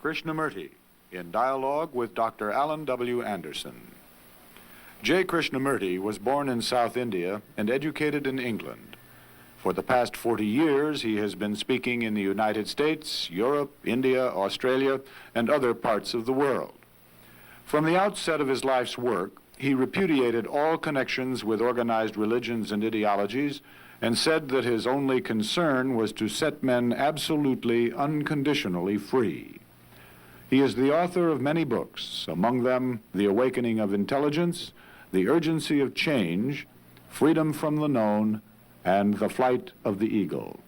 Krishnamurti, in dialogue with Dr. Alan W. Anderson. J. Krishnamurti was born in South India and educated in England. For the past 40 years, he has been speaking in the United States, Europe, India, Australia, and other parts of the world. From the outset of his life's work, he repudiated all connections with organized religions and ideologies and said that his only concern was to set men absolutely, unconditionally free. He is the author of many books, among them The Awakening of Intelligence, The Urgency of Change, Freedom from the Known, and The Flight of the Eagle.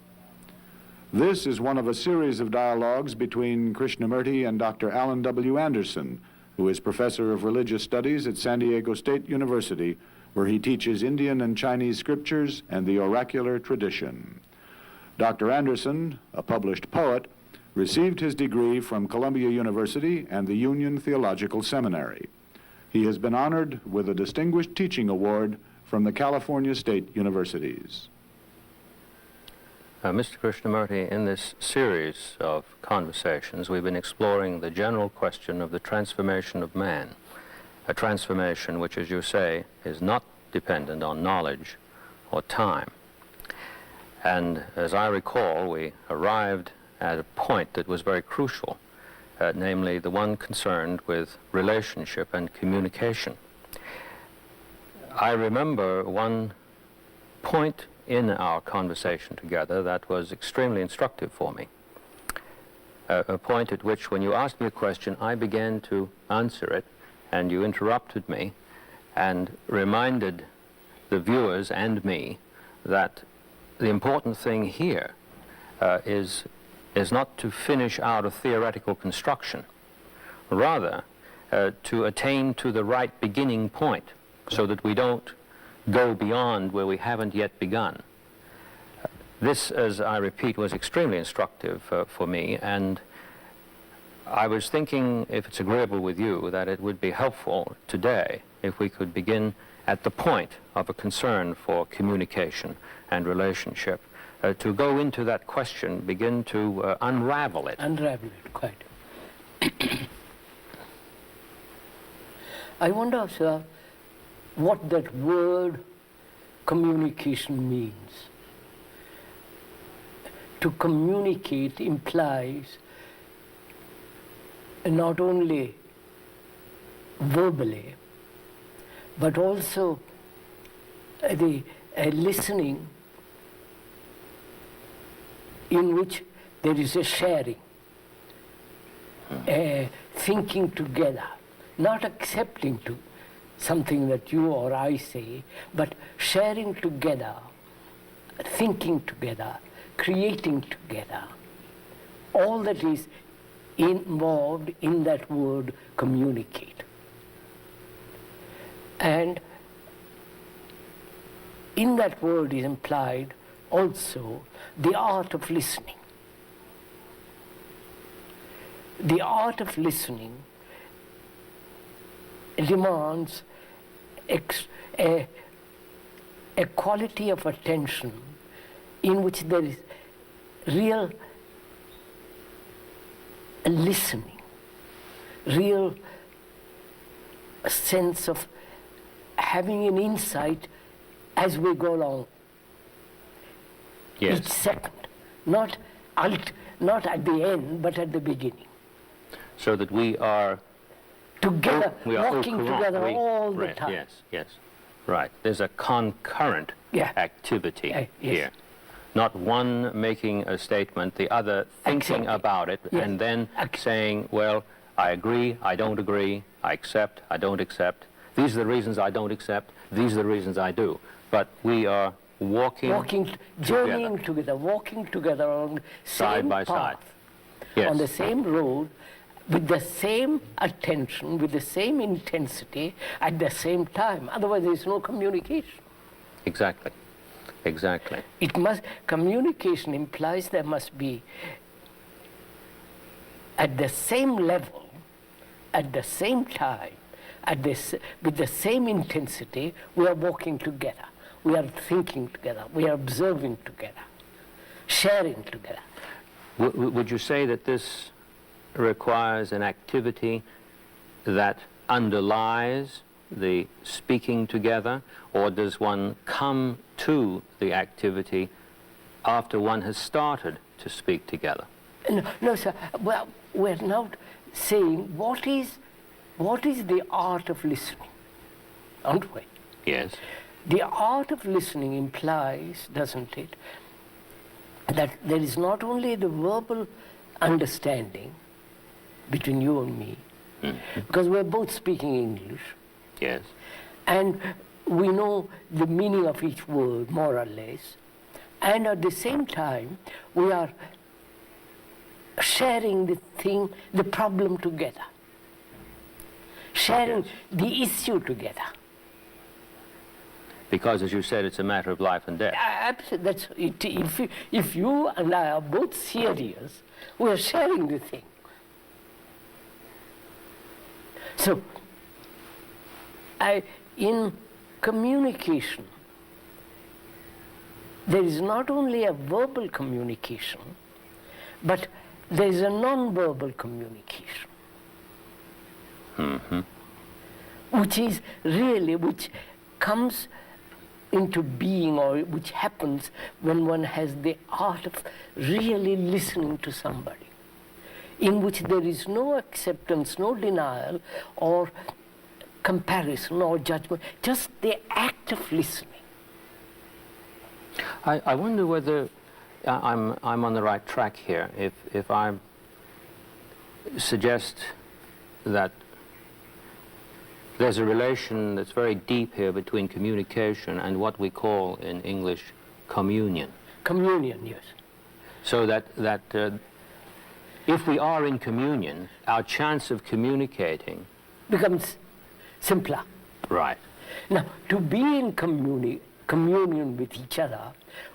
This is one of a series of dialogues between Krishnamurti and Dr. Alan W. Anderson, who is professor of religious studies at San Diego State University, where he teaches Indian and Chinese scriptures and the oracular tradition. Dr. Anderson, a published poet, received his degree from Columbia University and the Union Theological Seminary. He has been honored with a Distinguished Teaching Award from the California State Universities. Mr. Krishnamurti, in this series of conversations, we've been exploring the general question of the transformation of man, a transformation which, as you say, is not dependent on knowledge or time. And as I recall, we arrived at a point that was very crucial, namely the one concerned with relationship and communication. I remember one point in our conversation together that was extremely instructive for me. A point at which, when you asked me a question, I began to answer it, and you interrupted me and reminded the viewers and me that the important thing here is not to finish out a theoretical construction, rather to attain to the right beginning point so that we don't go beyond where we haven't yet begun. This, as I repeat, was extremely instructive for me, and I was thinking, if it's agreeable with you, that it would be helpful today if we could begin at the point of a concern for communication and relationship, to go into that question, begin to unravel it. Unravel it, quite. I wonder, sir, what that word communication means. To communicate implies not only verbally, but also the listening in which there is a sharing, thinking together, not accepting to something that you or I say, but sharing together, thinking together, creating together. All that is involved in that word communicate. And in that word is implied also the art of listening. The art of listening demands a quality of attention in which there is real listening, real sense of having an insight as we go along. Yes. Each second, not at the end, but at the beginning. So that we are together, we are walking together all the time. Yes, yes, right. There's a concurrent activity yes. here. Not one making a statement, the other thinking about it, and then saying, well, I agree, I don't agree, I accept, I don't accept. These are the reasons I don't accept, these are the reasons I do. But we are journeying together, walking together on the same side by path, side. on the same road, with the same attention, with the same intensity, at the same time. Otherwise, there is no communication. Exactly. Exactly. Communication implies there must be, at the same level, at the same time, with the same intensity, we are walking together. We are thinking together. We are observing together, sharing together. Would you say that this requires an activity that underlies the speaking together, or does one come to the activity after one has started to speak together? No, no, sir. Well, we're not saying what is the art of listening, aren't we? Yes. The art of listening implies, doesn't it, that there is not only the verbal understanding between you and me, because we're both speaking English, Yes. and we know the meaning of each word, more or less, and at the same time, we are sharing the thing, the problem together, sharing the issue together. Because, as you said, it's a matter of life and death. Absolutely, that's it. If you and I are both serious, we are sharing the thing. So, in communication, there is not only a verbal communication, but there is a non-verbal communication, which is really, which comes into being, or which happens when one has the art of really listening to somebody, in which there is no acceptance, no denial, or comparison, or judgment, just the act of listening. I wonder whether I'm on the right track here. If I suggest that there's a relation that's very deep here between communication and what we call in English communion. Communion, yes. So that if we are in communion, our chance of communicating... Becomes simpler. Right. Now, to be in communion with each other,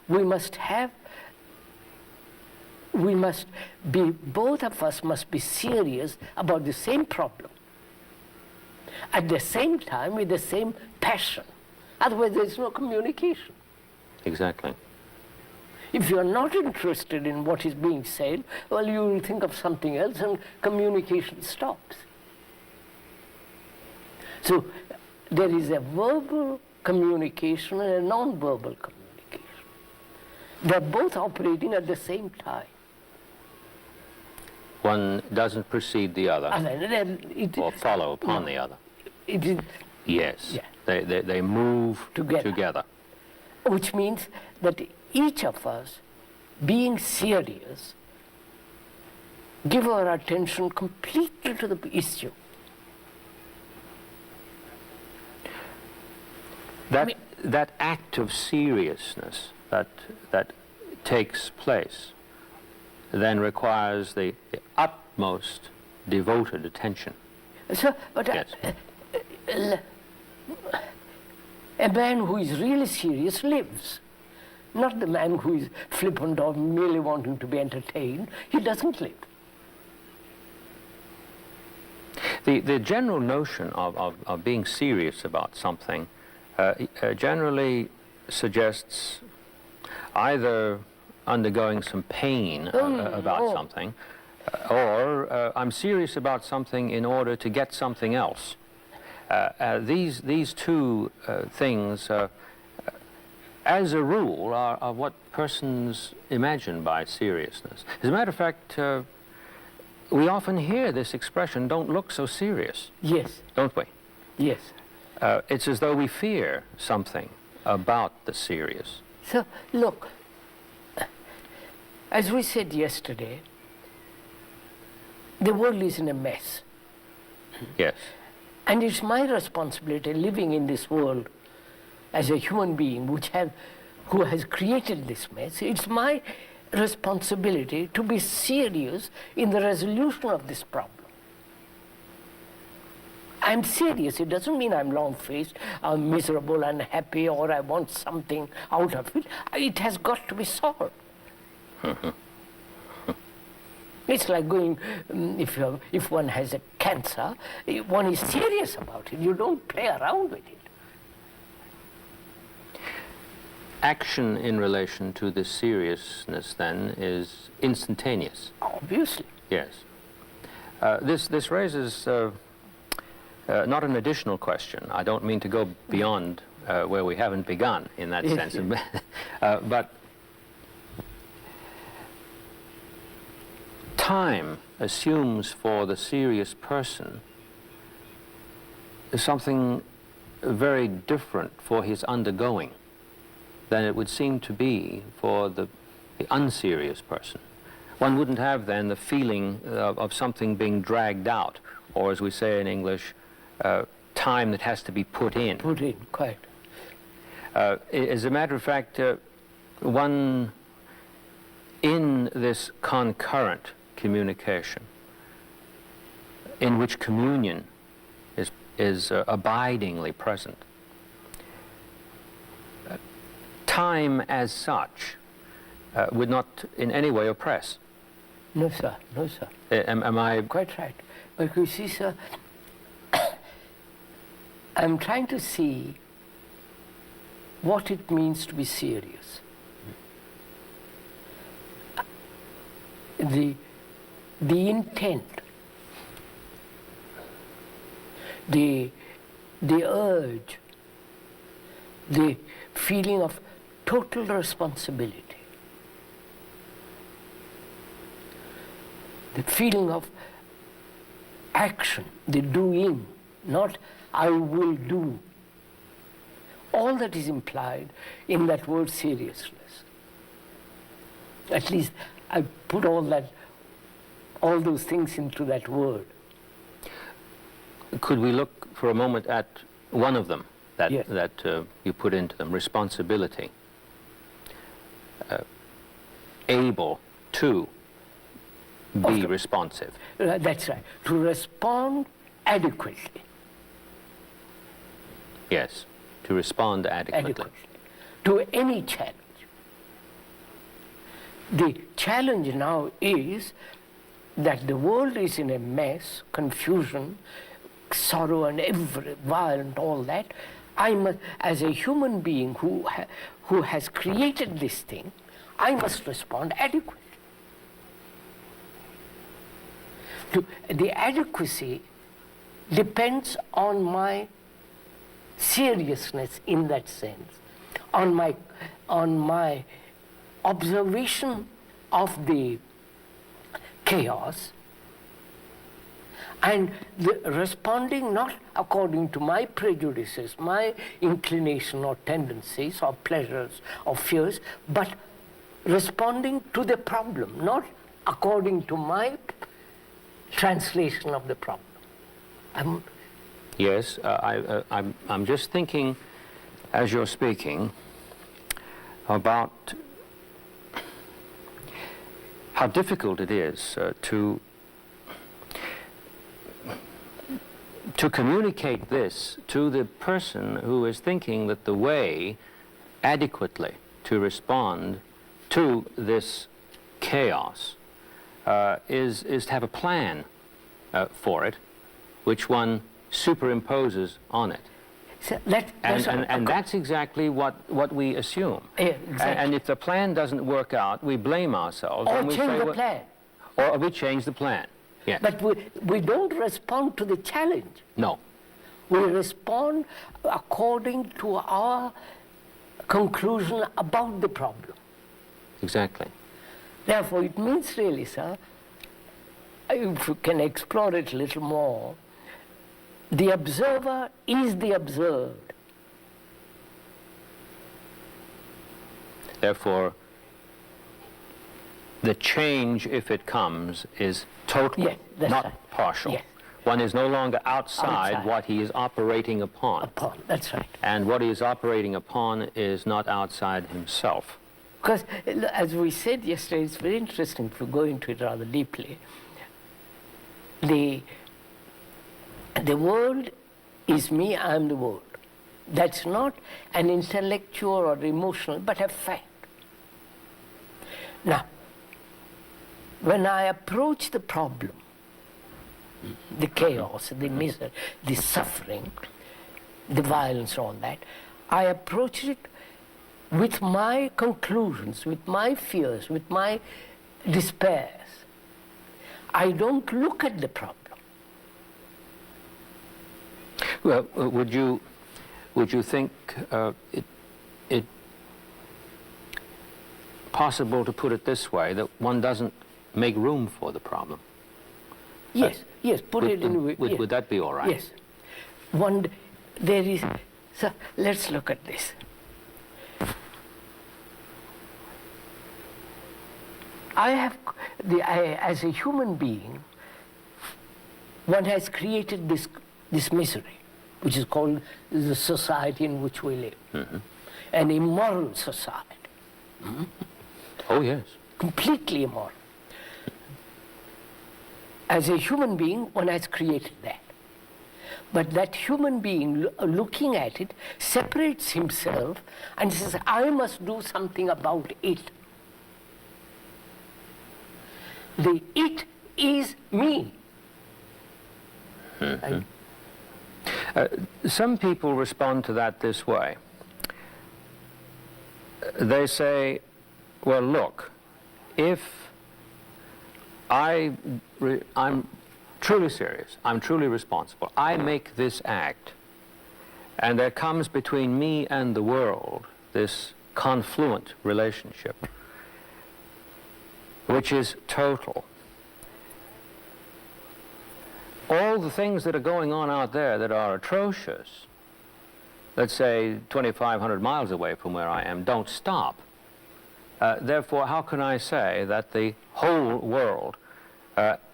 both of us must be serious about the same problem, at the same time with the same passion. Otherwise, there's no communication. Exactly. If you're not interested in what is being said, well, you will think of something else and communication stops. So there is a verbal communication and a non-verbal communication. They're both operating at the same time. One doesn't precede the other or follow upon the other. It is, yes. Yeah. They move together. Which means that each of us, being serious, give our attention completely to the issue. That act of seriousness that takes place then requires the utmost devoted attention. So, but yes. A man who is really serious lives. Not the man who is flippant or merely wanting to be entertained. He doesn't live. The general notion of being serious about something generally suggests either undergoing some pain about something, or I'm serious about something in order to get something else. These two things, as a rule, are what persons imagine by seriousness. As a matter of fact, we often hear this expression, "Don't look so serious." Yes. Don't we? Yes. It's as though we fear something about the serious. So, look, as we said yesterday, the world is in a mess. Yes. And it's my responsibility, living in this world as a human being who has created this mess, it's my responsibility to be serious in the resolution of this problem. I'm serious. It doesn't mean I'm long-faced, I'm miserable, unhappy, or I want something out of it. It has got to be solved. It's like going, if one has a cancer, one is serious about it. You don't play around with it. Action in relation to this seriousness, then, is instantaneous. Obviously. Yes. This raises not an additional question. I don't mean to go beyond where we haven't begun in that sense. But time assumes for the serious person something very different for his undergoing than it would seem to be for the unserious person. One wouldn't have then the feeling of something being dragged out, or as we say in English, time that has to be put in. Put in, quite. As a matter of fact, one in this concurrent communication, in which communion is abidingly present, time as such would not in any way oppress. No, sir. No, sir. Am I... Quite right. But you see, sir, I'm trying to see what it means to be serious. The intent, the urge, the feeling of total responsibility, the feeling of action, the doing, not I will do. All that is implied in that word seriousness. At least I put all those things into that word. Could we look for a moment at one of them that, yes. that you put into them, responsibility? Able to be responsive. That's right. To respond adequately. Yes, to respond adequately. To any challenge. The challenge now is that the world is in a mess, confusion, sorrow and violent, all that. I must, as a human being who has created this thing, I must respond adequately. The adequacy depends on my seriousness in that sense, on my observation of the chaos and responding not according to my prejudices, my inclination or tendencies or pleasures or fears, but responding to the problem, not according to my translation of the problem. Yes, I'm just thinking, as you're speaking, about how difficult it is to communicate this to the person who is thinking that the way adequately to respond to this chaos is to have a plan for it, which one superimposes on it. So and that's exactly what we assume. Yeah, exactly. And if the plan doesn't work out, we blame ourselves. Or and we change say, the well, plan. Or we change the plan. Yes. But we don't respond to the challenge. No. We respond according to our conclusion about the problem. Exactly. Therefore, it means really, sir, if you can explore it a little more, the observer is the observed. Therefore, the change, if it comes, is total, Yes, that's not right. partial. Yes. One is no longer outside what he is operating upon. That's right. And what he is operating upon is not outside himself. Because, as we said yesterday, it's very interesting to go into it rather deeply. The world is me, I am the world. That's not an intellectual or emotional, but a fact. Now, when I approach the problem, the chaos, the misery, the suffering, the violence, all that, I approach it with my conclusions, with my fears, with my despairs. I don't look at the problem. Well, would you think it possible to put it this way, that one doesn't make room for the problem? Yes, yes, put it in a way. Yes. Would that be all right? Yes. So let's look at this. As a human being, one has created this misery, which is called the society in which we live. Mm-hmm. An immoral society. Mm-hmm. Oh, yes. Completely immoral. As a human being, one has created that. But that human being, looking at it, separates himself and says, I must do something about it. The it is me. Mm-hmm. Some people respond to that this way. They say, well, look, if I'm truly serious, I'm truly responsible, I make this act, and there comes between me and the world this confluent relationship, which is total. All the things that are going on out there that are atrocious, let's say 2,500 miles away from where I am, don't stop. Therefore, how can I say that the whole world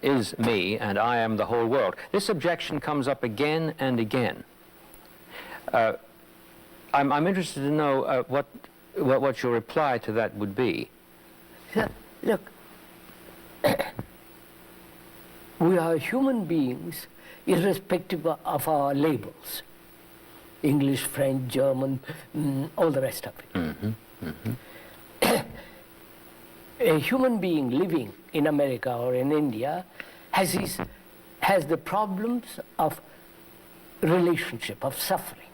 is me and I am the whole world? This objection comes up again and again. I'm interested to know what your reply to that would be. Look, we are human beings irrespective of our labels. English, French, German, all the rest of it. Mm-hmm. Mm-hmm. A human being living in America or in India has the problems of relationship, of suffering,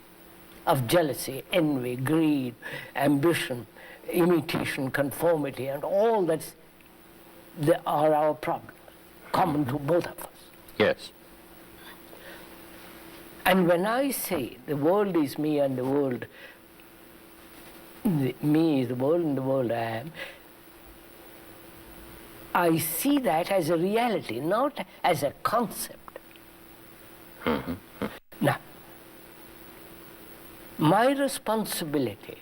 of jealousy, envy, greed, ambition, imitation, conformity, and all that are our problems, common to both of us. Yes. And when I say the world is me and the world, me is the world and the world I am, I see that as a reality, not as a concept. Mm-hmm. Now, my responsibility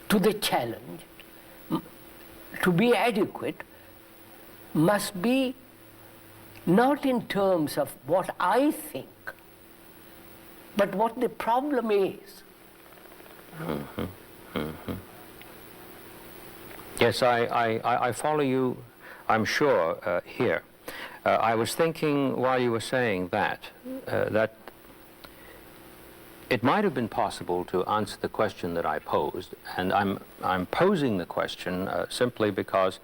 to the challenge, to be adequate, must be not in terms of what I think, but what the problem is. Mm-hmm. Mm-hmm. Yes, I follow you, I'm sure, here. I was thinking while you were saying that it might have been possible to answer the question that I posed, and I'm posing the question simply because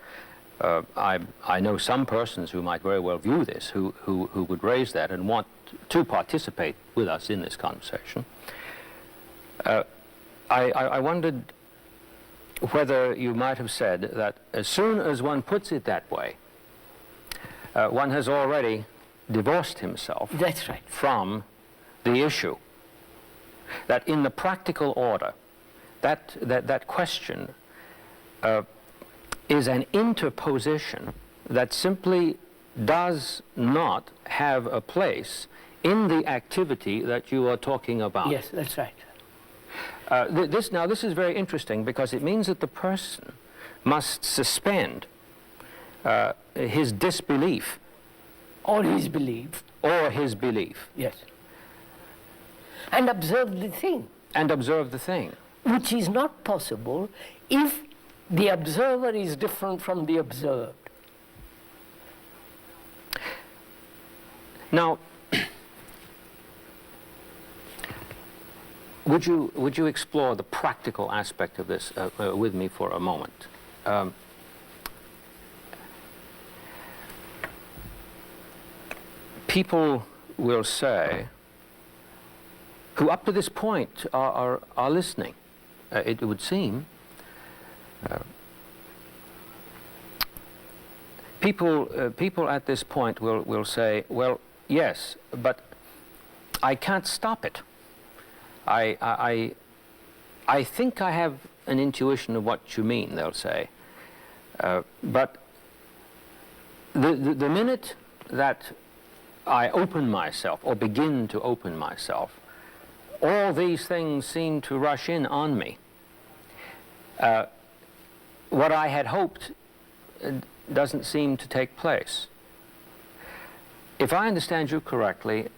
I know some persons who might very well view this, who would raise that and want to participate with us in this conversation. I wondered whether you might have said that as soon as one puts it that way, one has already divorced himself That's right. from the issue. That in the practical order, that question is an interposition that simply does not have a place in the activity that you are talking about. Yes, that's right. This is very interesting because it means that the person must suspend his disbelief. Or his belief. Or his belief. Yes. And observe the thing. And observe the thing. Which is not possible if the observer is different from the observed. Now, would you explore the practical aspect of this with me for a moment? People will say, who up to this point are listening, it would seem, People at this point will say, well, yes, but I can't stop it. I think I have an intuition of what you mean, they'll say. But the minute that I open myself, or begin to open myself, all these things seem to rush in on me. What I had hoped doesn't seem to take place. If I understand you correctly,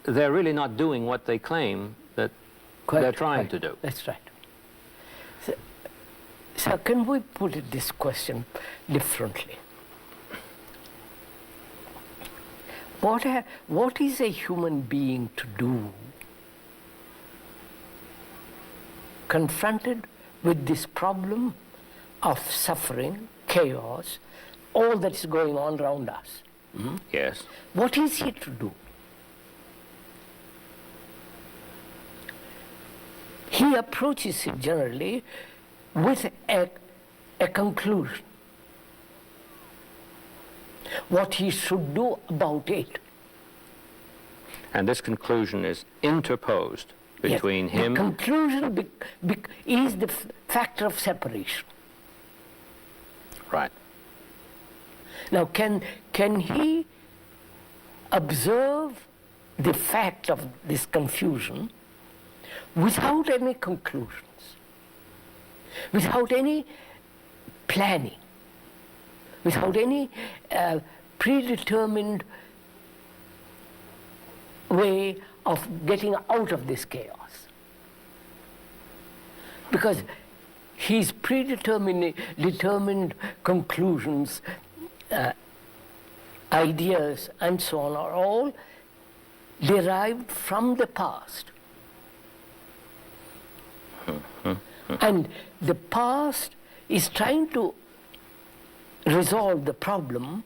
they're really not doing what they claim that they're trying to do. That's right. So can we put this question differently? What is a human being to do confronted with this problem of suffering, chaos, all that is going on around us? Mm-hmm. Yes. What is he to do? He approaches it generally with a conclusion. What he should do about it. And this conclusion is interposed between him... The conclusion is the factor of separation. Right. Now, can he observe the fact of this confusion without any conclusions, without any planning, without any predetermined way of getting out of this chaos? Because his determined conclusions, ideas, and so on are all derived from the past. And the past is trying to resolve the problem.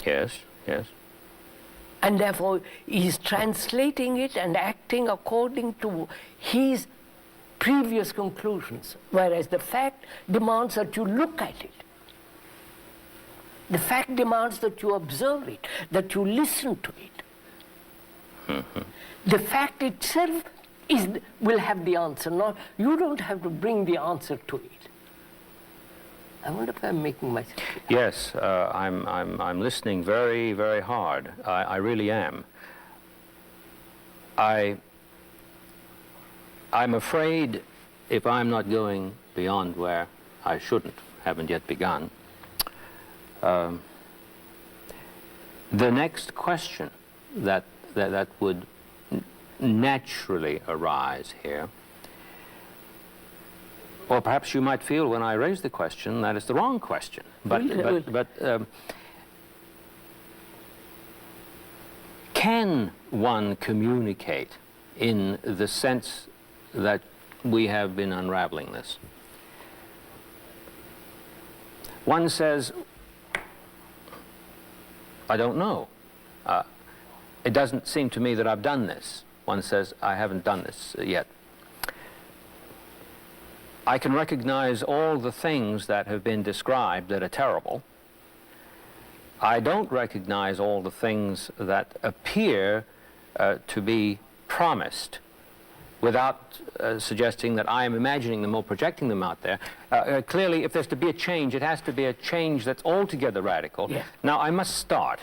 Yes, yes. And therefore he is translating it and acting according to his previous conclusions, whereas the fact demands that you look at it. The fact demands that you observe it, that you listen to it. The fact itself will have the answer. Not, you don't have to bring the answer to it. I wonder if I'm making myself clear. Yes, I'm listening very, very hard. I really am. I'm afraid if I'm not going beyond where I haven't yet begun, the next question that would naturally arise here, or perhaps you might feel when I raise the question that it's the wrong question, but can one communicate in the sense that we have been unraveling this? One says, I don't know. It doesn't seem to me that I've done this. One says, I haven't done this yet. I can recognize all the things that have been described that are terrible. I don't recognize all the things that appear to be promised without suggesting that I am imagining them or projecting them out there. Clearly, if there's to be a change, it has to be a change that's altogether radical. Yeah. Now, I must start.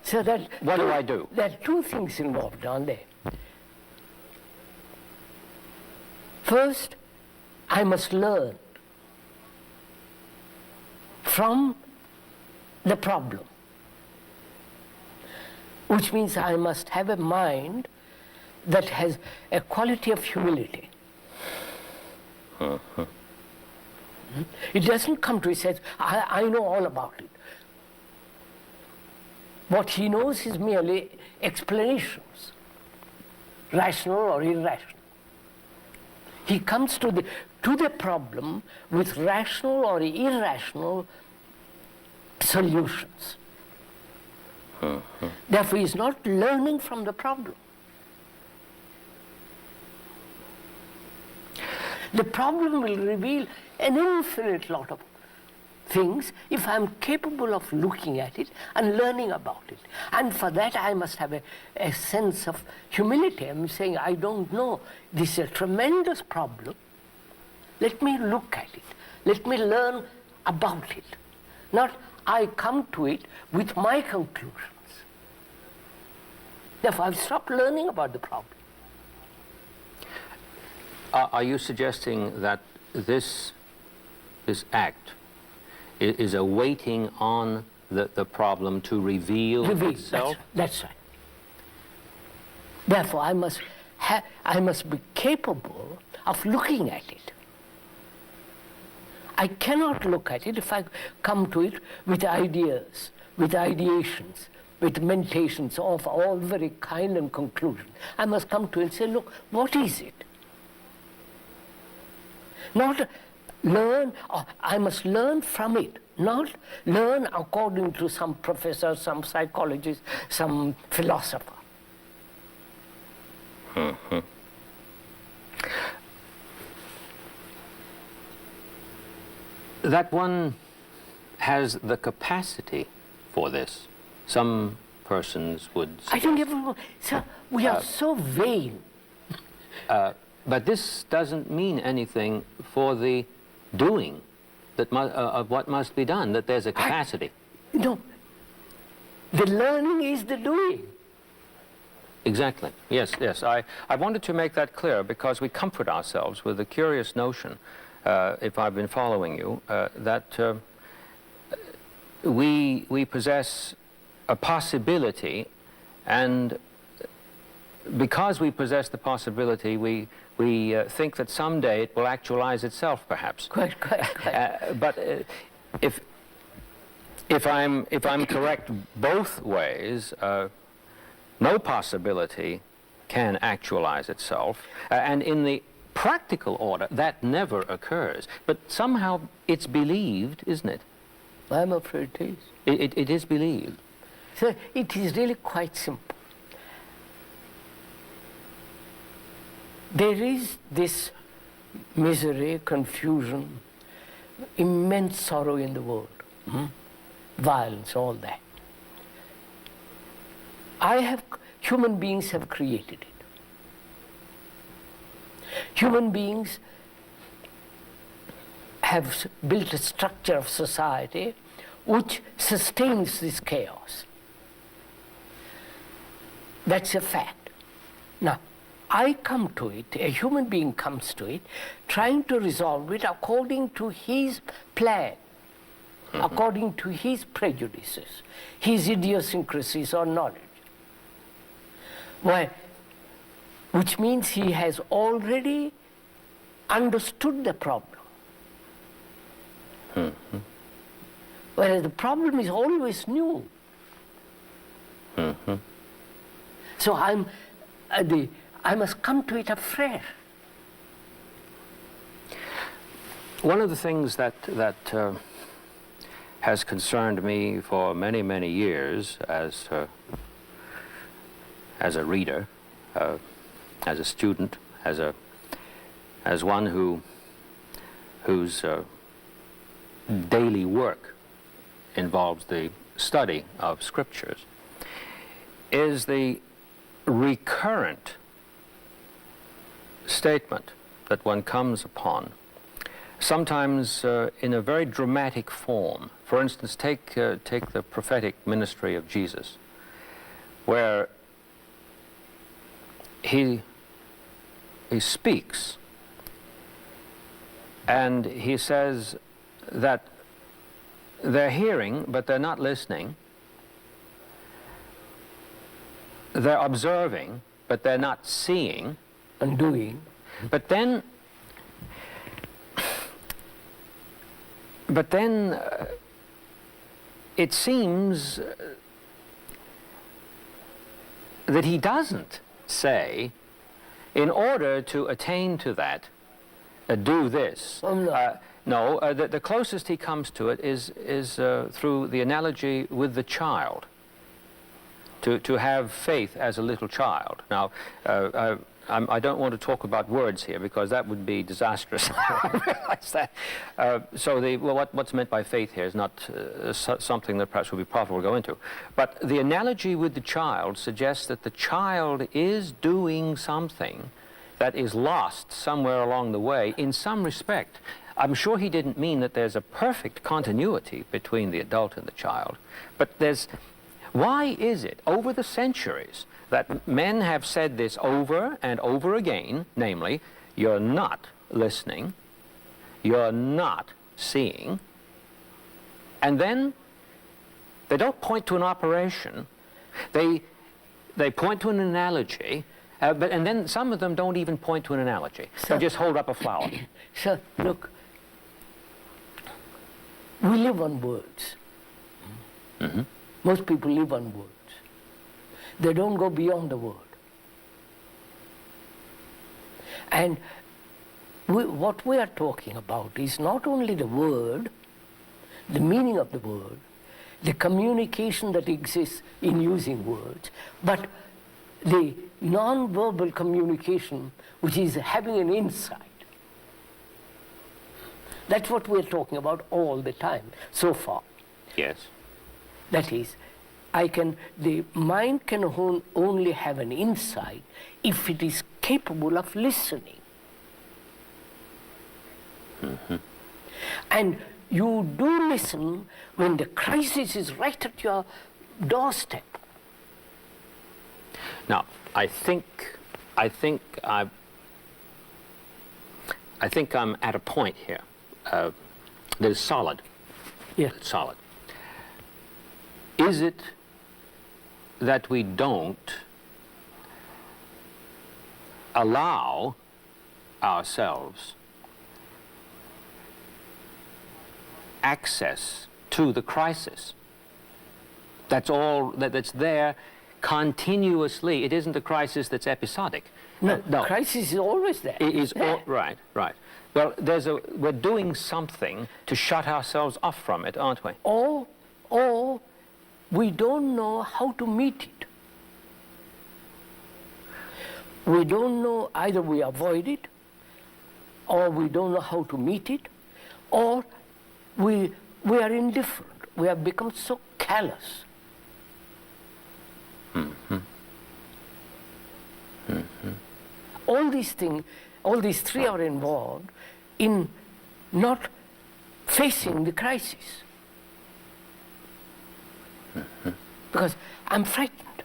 So what do I do? There are two things involved, aren't there? First, I must learn from the problem, which means I must have a mind that has a quality of humility. It doesn't come to it, says, I know all about it. What he knows is merely explanations, rational or irrational. He comes to the problem with rational or irrational solutions. Therefore, he is not learning from the problem. The problem will reveal an infinite lot of things if I'm capable of looking at it and learning about it. And for that I must have a sense of humility. I'm saying, I don't know, this is a tremendous problem. Let me look at it. Let me learn about it. Not I come to it with my conclusions. Therefore I've stopped learning about the problem. Are you suggesting that this act is a waiting on the problem to reveal itself? That's right. Therefore, I must be capable of looking at it. I cannot look at it if I come to it with ideas, with ideations, with meditations of all very kind and conclusion. I must come to it and say, look, what is it? Not learn, I must learn from it, not learn according to some professor, some psychologist, some philosopher. Mm-hmm. That one has the capacity for this. Some persons would I don't even know. Sir, we are so vain. But this doesn't mean anything for the doing of what must be done, that there's a capacity. No. The learning is the doing. Exactly. Yes, yes. I wanted to make that clear because we comfort ourselves with the curious notion, if I've been following you, that we possess a possibility, and because we possess the possibility, we think that someday it will actualize itself, perhaps. Quite. But if I'm correct both ways, no possibility can actualize itself, and in the practical order that never occurs. But somehow it's believed, isn't it? I'm afraid it is. It is believed. So it is really quite simple. There is this misery, confusion, immense sorrow in the world, violence, all that. Human beings have created it. Human beings have built a structure of society which sustains this chaos. That's a fact. Now, I come to it, a human being comes to it, trying to resolve it according to his plan, according to his prejudices, his idiosyncrasies or knowledge. Why? Which means he has already understood the problem. Whereas the problem is always new. So I must come to it afresh. One of the things that has concerned me for many, many years as a reader, as a student, as one whose daily work involves the study of scriptures, is the recurrent statement that one comes upon, sometimes in a very dramatic form. For instance, take the prophetic ministry of Jesus, where he speaks and he says that they're hearing but they're not listening, they're observing but they're not seeing and doing. But then it seems that he doesn't say, in order to attain to that, do this. No. The closest he comes to it is through the analogy with the child, to have faith as a little child. Now, I don't want to talk about words here because that would be disastrous. I realize that. What's meant by faith here is not something that perhaps would be profitable to go into. But the analogy with the child suggests that the child is doing something that is lost somewhere along the way in some respect. I'm sure he didn't mean that there's a perfect continuity between the adult and the child, but why is it over the centuries that men have said this over and over again, namely, you're not listening, you're not seeing, and then they don't point to an operation, they point to an analogy, and then some of them don't even point to an analogy. They'll just hold up a flower. So, look, we live on words. Mm-hmm. Most people live on words. They don't go beyond the word. And what we are talking about is not only the word, the meaning of the word, the communication that exists in using words, but the non-verbal communication which is having an insight. That's what we're talking about all the time so far. Yes. That is, the mind can only have an insight if it is capable of listening. Mm-hmm. And you do listen when the crisis is right at your doorstep. Now, I think I'm at a point here that is solid. Yeah. Solid. Is it that we don't allow ourselves access to the crisis? That's all that's there continuously. It isn't a crisis that's episodic. No, crisis is always there. It is there. Right. Well, we're doing something to shut ourselves off from it, aren't we? Or we don't know how to meet it. We don't know, either we avoid it, or we don't know how to meet it, or we are indifferent. We have become so callous. Mm-hmm. Mm-hmm. All these three are involved in not facing the crisis. Mm-hmm. Because I'm frightened.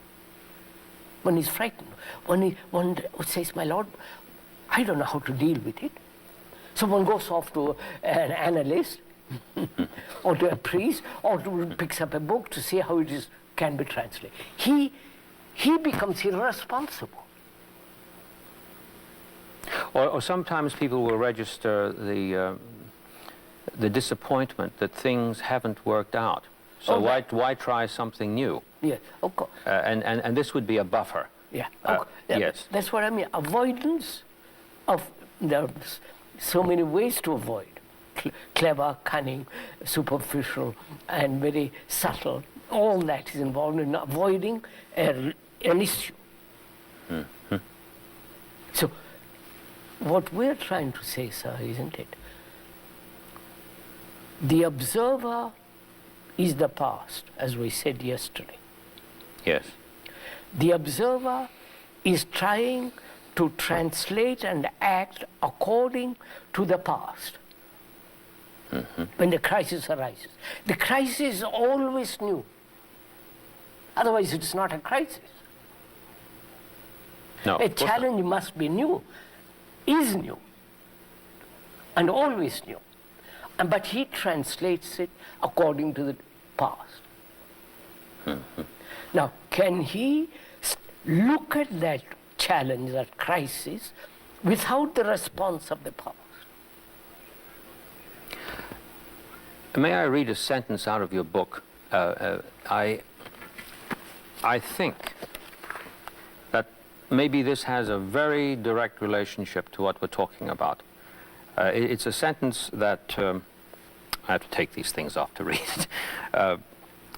One is frightened. One says, my Lord, I don't know how to deal with it. So one goes off to an analyst or to a priest or picks up a book to see how it can be translated. He becomes irresponsible. Or sometimes people will register the disappointment that things haven't worked out. So why try something new? Yes, of course. And this would be a buffer. Yeah. Yes. That's what I mean. Avoidance of, there are so many ways to avoid. Clever, cunning, superficial, and very subtle. All that is involved in avoiding an issue. Mm-hmm. So, what we're trying to say, sir, isn't it? The observer is the past, as we said yesterday. Yes. The observer is trying to translate and act according to the past. Mm-hmm. When the crisis arises. The crisis is always new. Otherwise, it's not a crisis. No, A challenge must be new, is new, and always new. But he translates it according to the past. Mm-hmm. Now, can he look at that challenge, that crisis, without the response of the past? May I read a sentence out of your book? I think that maybe this has a very direct relationship to what we're talking about. It's a sentence that I have to take these things off to read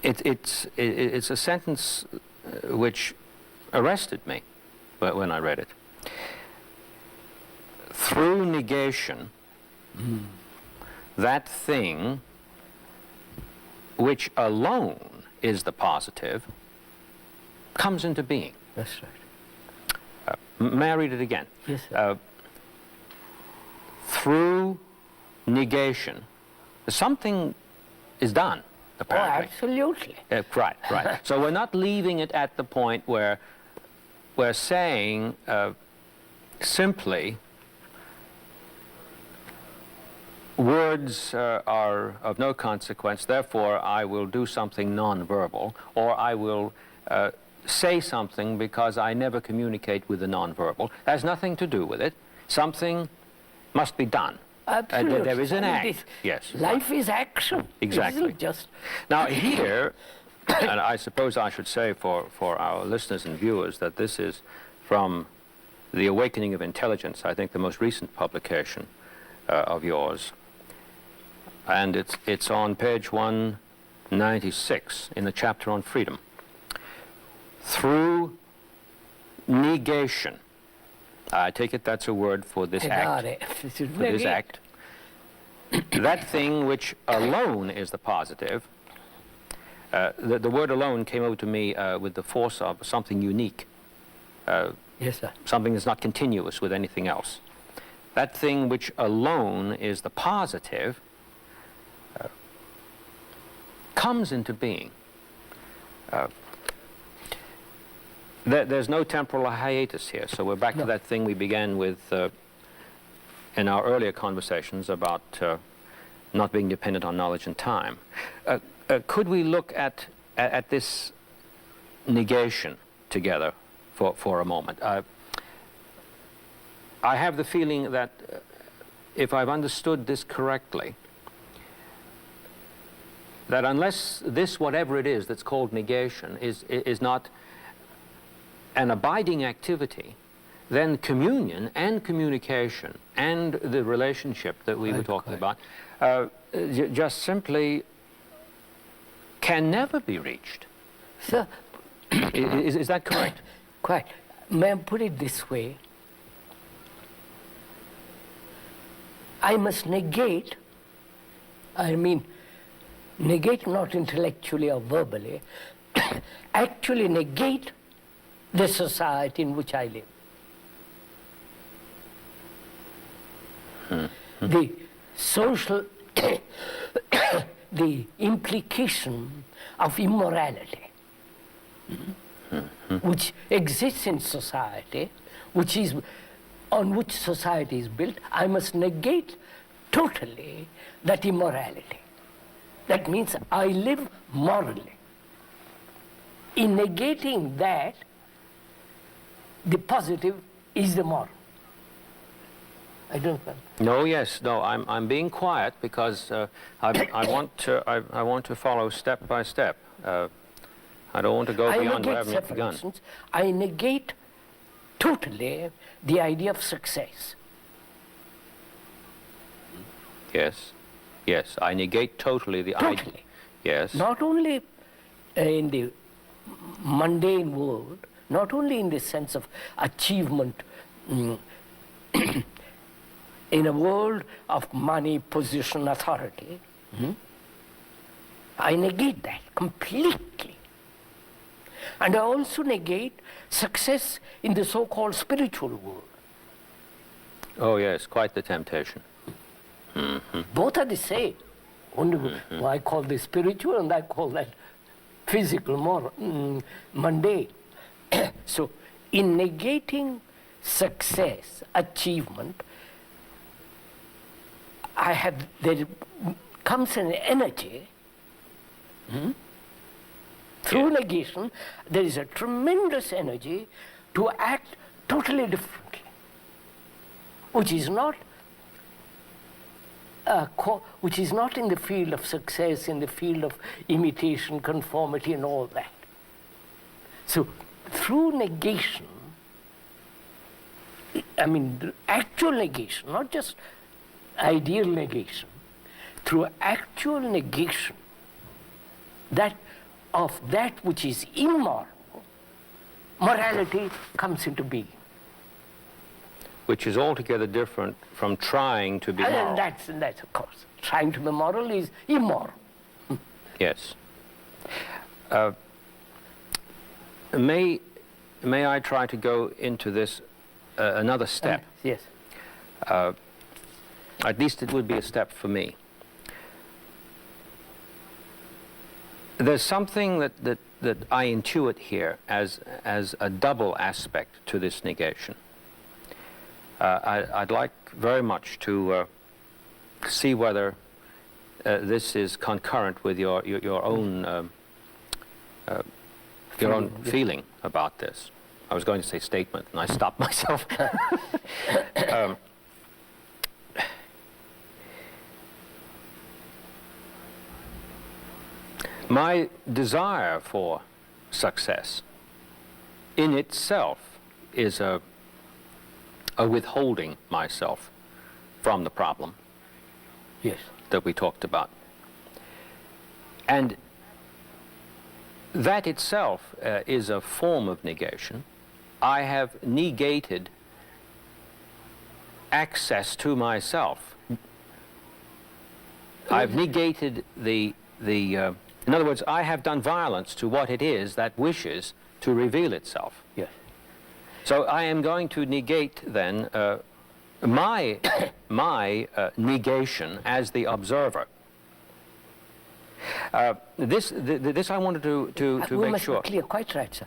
it. It's a sentence which arrested me when I read it. through negation, that thing which alone is the positive comes into being. That's right. May I read it again? Yes, sir. Through negation, something is done, Oh, apparently. absolutely. Right, right. So we're not leaving it at the point where we're saying simply words are of no consequence, therefore I will do something nonverbal, or I will say something because I never communicate with the nonverbal. That has nothing to do with it. Something must be done. Absolutely. There is an I mean, act. Yes. Life is action. Exactly. It isn't just Now here, and I suppose I should say for our listeners and viewers that this is from The Awakening of Intelligence, I think the most recent publication of yours. And it's on page 196 in the chapter on freedom. Through negation, I take it that's a word for this act. For this act. That thing which alone is the positive, the word alone came over to me with the force of something unique. Yes, sir. Something that's not continuous with anything else. That thing which alone is the positive comes into being. There's no temporal hiatus here, so we're back to that thing we began with in our earlier conversations about not being dependent on knowledge and time. Could we look at this negation together for a moment? I have the feeling that if I've understood this correctly, that unless this, whatever it is that's called negation, is not an abiding activity, then communion and communication and the relationship that we were talking about just simply can never be reached. Sir, Is that correct? quite. May I put it this way? I must negate, negate not intellectually or verbally, actually negate the society in which I live. The social, the implication of immorality, which exists in society, which is on which society is built, I must negate totally that immorality. That means I live morally. In negating that, the positive is the moral. I don't know. No, yes, no. I'm being quiet because I want to follow step by step. I don't want to go beyond what I haven't yet for begun. instance, I negate totally the idea of success. Yes, yes. I negate totally the idea. Totally. Yes. Not only in the mundane world, not only in the sense of achievement, in a world of money, position, authority, I negate that completely. And I also negate success in the so-called spiritual world. Oh, yes. Quite the temptation. Both are the same. Only I call this spiritual and I call that physical, more mundane. So, in negating success, achievement, there comes an energy. Through negation, there is a tremendous energy to act totally differently, which is not in the field of success, in the field of imitation, conformity, and all that. So, through negation, the actual negation, not just ideal negation, through actual negation, that of that which is immoral, morality comes into being. which is altogether different from trying to be And moral. that's of course. Trying to be moral is immoral. Yes. May I try to go into this another step? Yes. At least it would be a step for me. There's something that I intuit here as a double aspect to this negation. I'd like very much to see whether this is concurrent with your own feeling about this. I was going to say statement, and I stopped myself. My desire for success in itself is a withholding myself from the problem Yes. that we talked about. And that itself is a form of negation. I have negated access to myself. I've negated in other words, I have done violence to what it is that wishes to reveal itself. Yes. So I am going to negate then my negation as the observer. This I wanted to We make must sure. be clear, quite right, sir.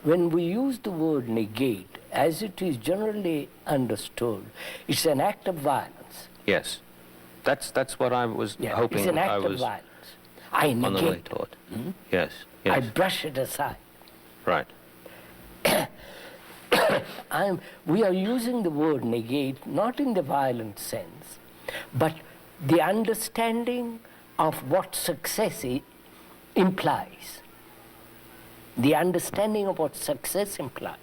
When we use the word negate, as it is generally understood, it's an act of violence. Yes, that's what I was hoping. It's an act I of was violence. I on the way negate. toward. Yes, yes, I brush it aside. right. We are using the word negate not in the violent sense, but the understanding of what success implies. The understanding of what success implies.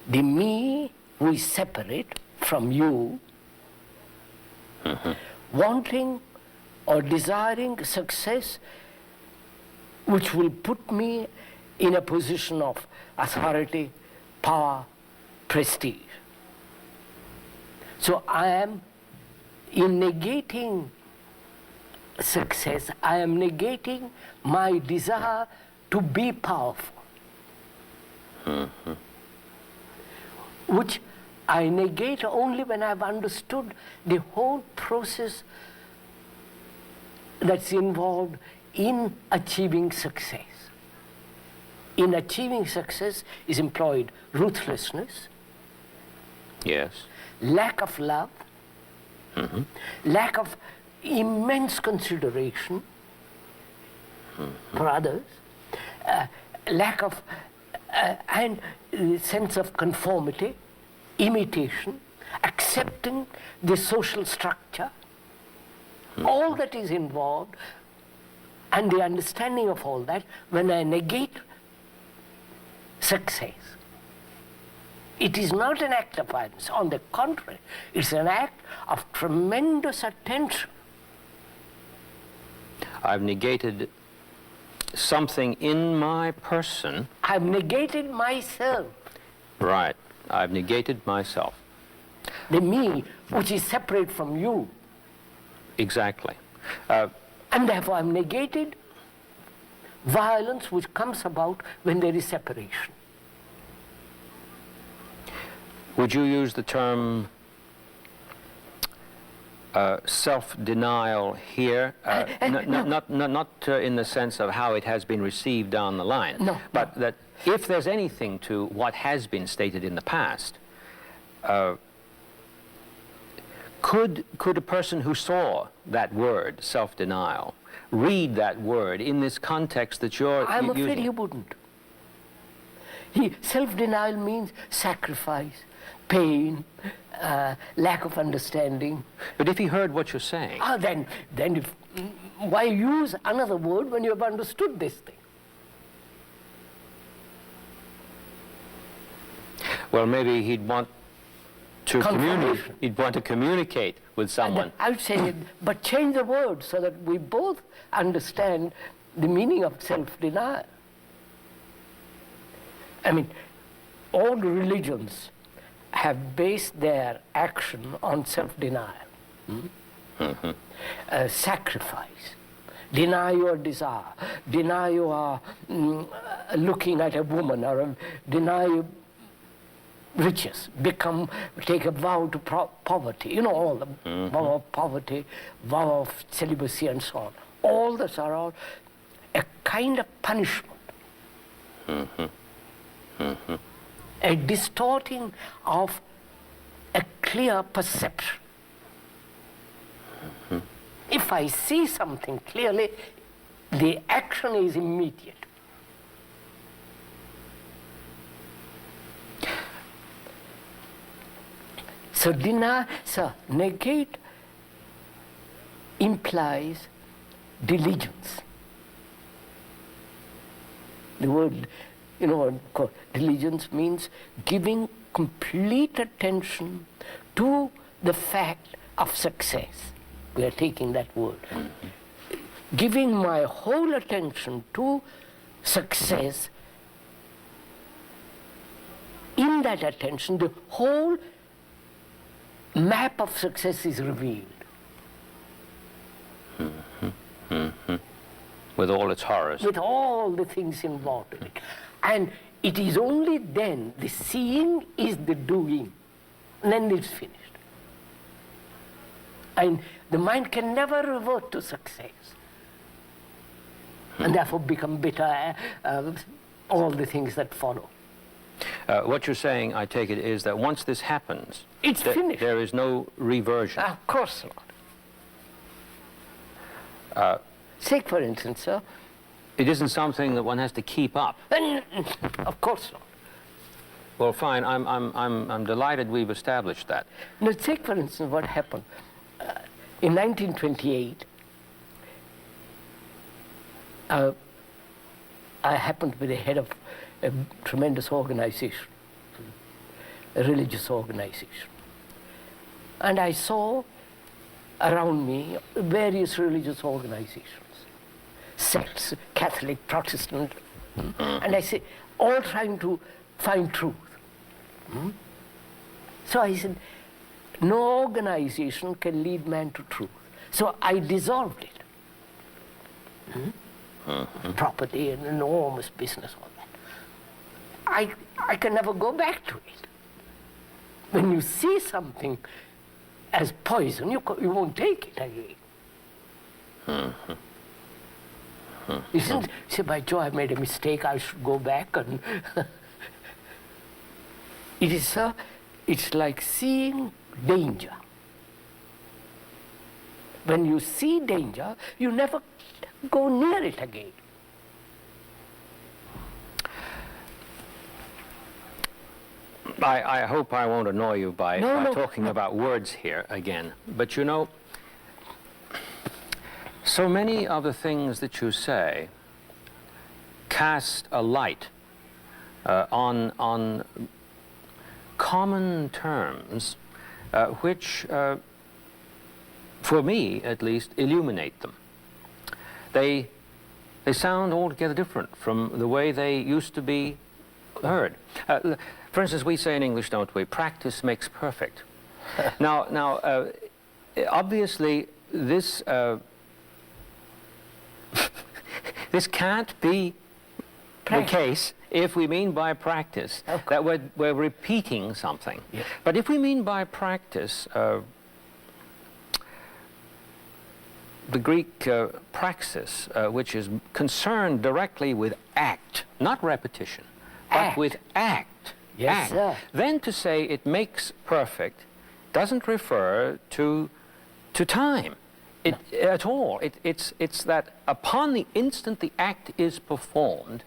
The me who is separate from you, wanting or desiring success which will put me in a position of authority, power, prestige. So I am, in negating success, I am negating my desire to be powerful, which I negate only when I've understood the whole process that's involved in achieving success. In achieving success is employed ruthlessness, Yes, lack of love, lack of immense consideration for others, lack of and sense of conformity, imitation, accepting the social structure, all that is involved, and the understanding of all that. When I negate success, it is not an act of violence. On the contrary, it's an act of tremendous attention. I've negated something in my person. I've negated myself, Right, I've negated myself. the me which is separate from you, Exactly. and therefore I've negated violence which comes about when there is separation. Would you use the term self-denial here? Not in the sense of how it has been received down the line, No, but that if there's anything to what has been stated in the past, could a person who saw that word, self-denial, read that word in this context that you're I'm afraid using? he wouldn't. Self-denial means sacrifice, pain, lack of understanding. But if he heard what you're saying, Then if, why use another word when you have understood this thing? well, maybe he'd want to Confirmation. he'd want to communicate with someone. I would say, but change the word so that we both understand the meaning of self-denial. I mean, all religions have based their action on self-denial. Sacrifice. Deny your desire. Deny your looking at a woman, or deny riches. Take a vow to poverty. You know, all the vow of poverty, vow of celibacy, and so on. All those are all a kind of punishment. A distorting of a clear perception. If I see something clearly, the action is immediate. So negate implies diligence. The word, diligence means giving complete attention to the fact of success. We are taking that word. Giving my whole attention to success, in that attention, the whole map of success is revealed. With all its horrors. With all the things involved in it. And it is only then, the seeing is the doing, and then it's finished. And the mind can never revert to success. And therefore become bitter, all the things that follow. What you're saying, I take it, is that once this happens, it's finished. There is no reversion. Of course not. Take, for instance, sir. It isn't something that one has to keep up. Of course not. Well, fine. I'm delighted we've established that. Now, take, for instance, what happened. In 1928, I happened to be the head of a tremendous organization, a religious organization. And I saw around me various religious organizations, sects, Catholic, Protestant, and I say, all trying to find truth. So I said, no organization can lead man to truth. So I dissolved it. Property, an enormous business, all that. I can never go back to it. When you see something as poison, you won't take it again. You shouldn't say, by Joe, I made a mistake, I should go back. And it's like seeing danger. When you see danger, you never go near it again. I hope I won't annoy you by talking about words here again. But you know, so many of the things that you say cast a light on common terms which, for me at least, illuminate them. They sound altogether different from the way they used to be heard. For instance, we say in English, don't we, practice makes perfect. Now, obviously, this this can't be the case if we mean by practice that we're repeating something. Yeah. But if we mean by practice the Greek praxis, which is concerned directly with act, not repetition, but with act. Yes, sir. Then to say it makes perfect doesn't refer to time at all. It's that upon the instant the act is performed,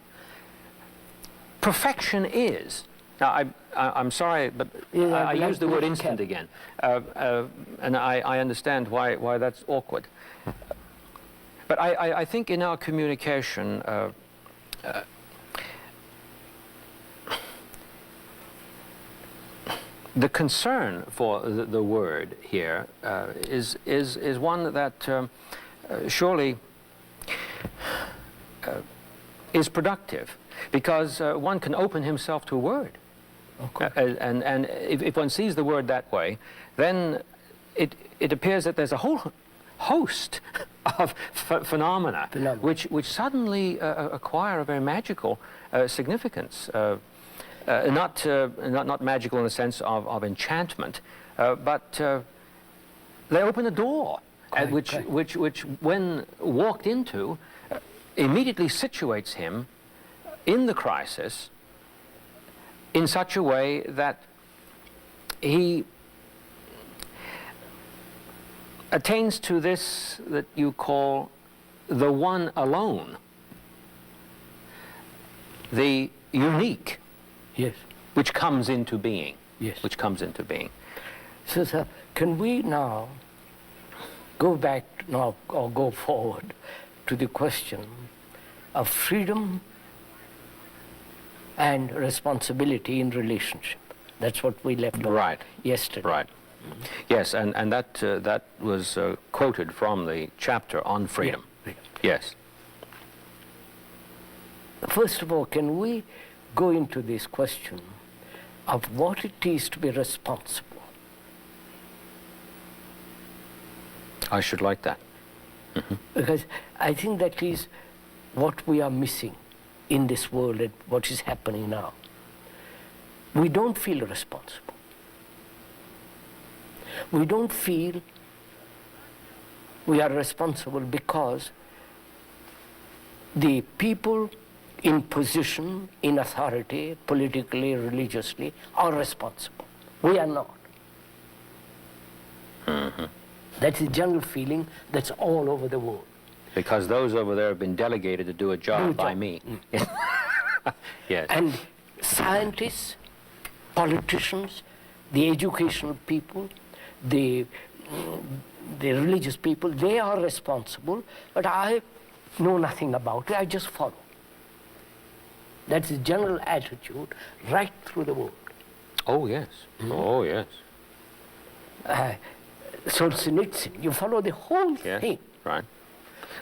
perfection is. Now, I'm sorry, but I use the word instant again, and I understand why that's awkward. But I think in our communication, the concern for the word here is one that surely is productive, because one can open himself to a word. Of course. And if one sees the word that way, then it appears that there's a whole host of phenomena which suddenly acquire a very magical significance. Not magical in the sense of enchantment, but they open a door, which when walked into, immediately situates him in the crisis in such a way that he attains to this that you call the one alone, the unique, yes, which comes into being. Yes. Which comes into being. So, sir, can we now go back now or go forward to the question of freedom and responsibility in relationship? That's what we left off yesterday. Right. Yes, and that was quoted from the chapter on freedom. Yeah. Yes. First of all, can we go into this question of what it is to be responsible? I should like that. Because I think that is what we are missing in this world and what is happening now. We don't feel responsible. We don't feel we are responsible because the people in position, in authority, politically, religiously, are responsible. We are not. That's a general feeling that's all over the world. Because those over there have been delegated to do a job by me. Yes. And scientists, politicians, the educational people, the religious people, they are responsible, but I know nothing about it, I just follow. That's the general attitude right through the world. Oh, yes. Oh, yes. Solzhenitsyn, you follow the whole thing. Right.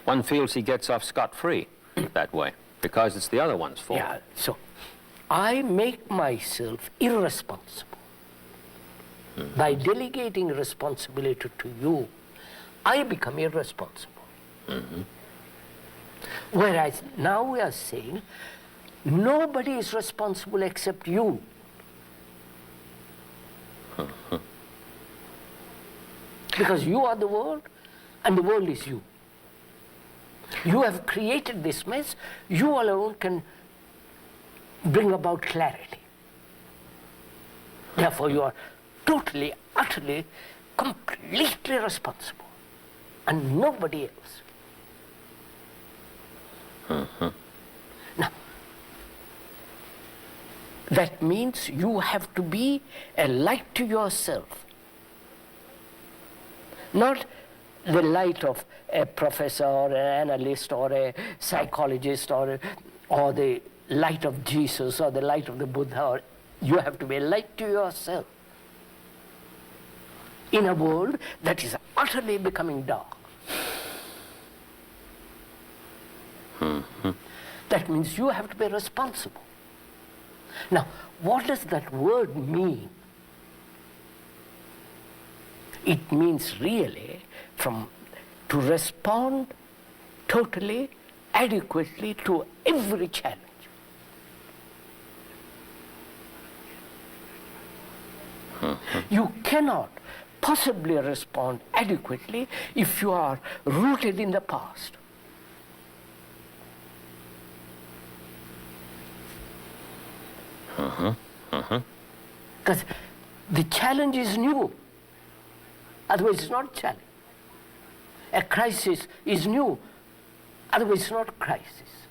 One feels he gets off scot-free that way because it's the other one's fault. Yeah, so I make myself irresponsible. By delegating responsibility to you, I become irresponsible. Whereas now we are saying, nobody is responsible except you. Because you are the world, and the world is you. You have created this mess. You alone can bring about clarity. Therefore, you are totally, utterly, completely responsible, and nobody else. Now, that means you have to be a light to yourself. Not the light of a professor or an analyst or a psychologist or the light of Jesus or the light of the Buddha. You have to be a light to yourself in a world that is utterly becoming dark. That means you have to be responsible. Now, what does that word mean? It means really to respond totally, adequately to every challenge. You cannot possibly respond adequately if you are rooted in the past. Because the challenge is new. Otherwise, it's not a challenge. A crisis is new. Otherwise, it's not a crisis.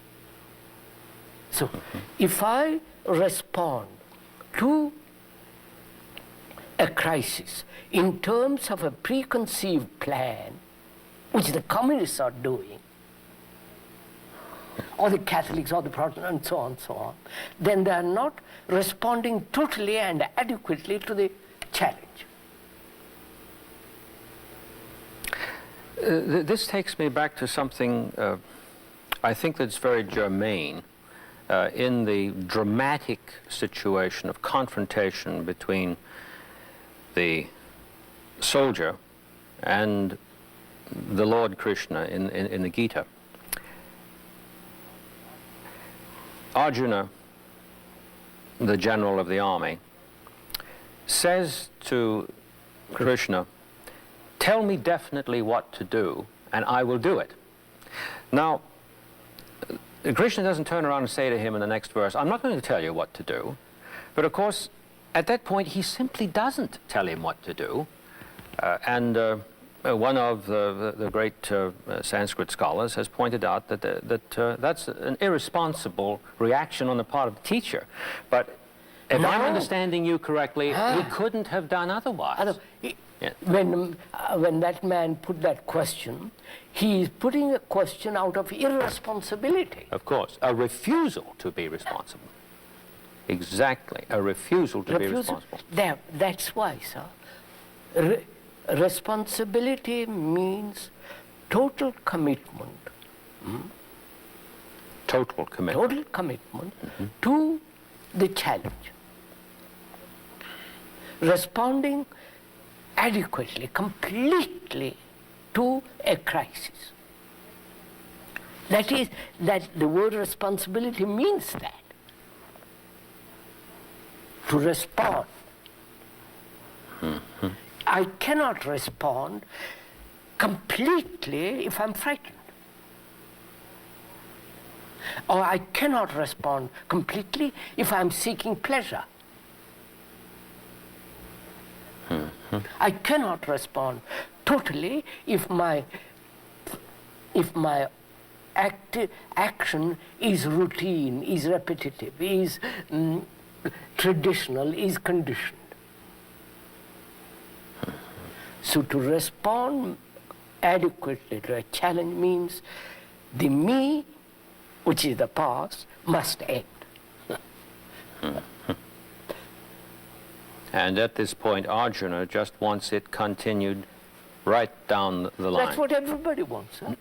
So, if I respond to a crisis in terms of a preconceived plan, which the communists are doing, or the Catholics or the Protestants, and so on, then they are not responding totally and adequately to the challenge. This takes me back to something I think that's very germane in the dramatic situation of confrontation between the soldier and the Lord Krishna in the Gita. Arjuna, the general of the army, says to Krishna, "Tell me definitely what to do, and I will do it." Now, Krishna doesn't turn around and say to him in the next verse, "I'm not going to tell you what to do." But of course, at that point, he simply doesn't tell him what to do. One of the great Sanskrit scholars has pointed out that that's an irresponsible reaction on the part of the teacher. But if I'm understanding you correctly, he couldn't have done otherwise. Yeah. When that man put that question, he is putting a question out of irresponsibility. Of course, a refusal to be responsible. Exactly, a refusal to be responsible. That's why, sir. Responsibility means total commitment. Total commitment. Total commitment to the challenge. Responding adequately, completely to a crisis. That the word responsibility means that. To respond. I cannot respond completely if I'm frightened. Or I cannot respond completely if I'm seeking pleasure. I cannot respond totally if my action is routine, is repetitive, is traditional, is conditioned. So to respond adequately to a challenge means the me, which is the past, must end. And at this point, Arjuna just wants it continued right down the line. That's what everybody wants. Huh?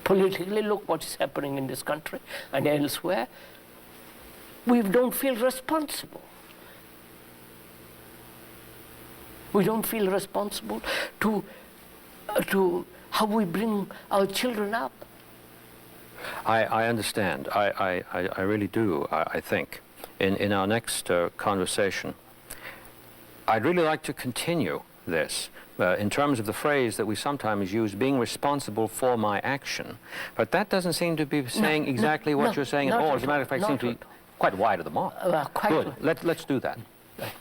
Politically, look what is happening in this country and elsewhere. We don't feel responsible. We don't feel responsible to how we bring our children up. I understand. I really do, I think. In our next conversation, I'd really like to continue this in terms of the phrase that we sometimes use, being responsible for my action. But that doesn't seem to be saying exactly what you're saying at all. As a matter of fact, it seems to be quite wide of the mark. Quite Good. Let's do that. Right.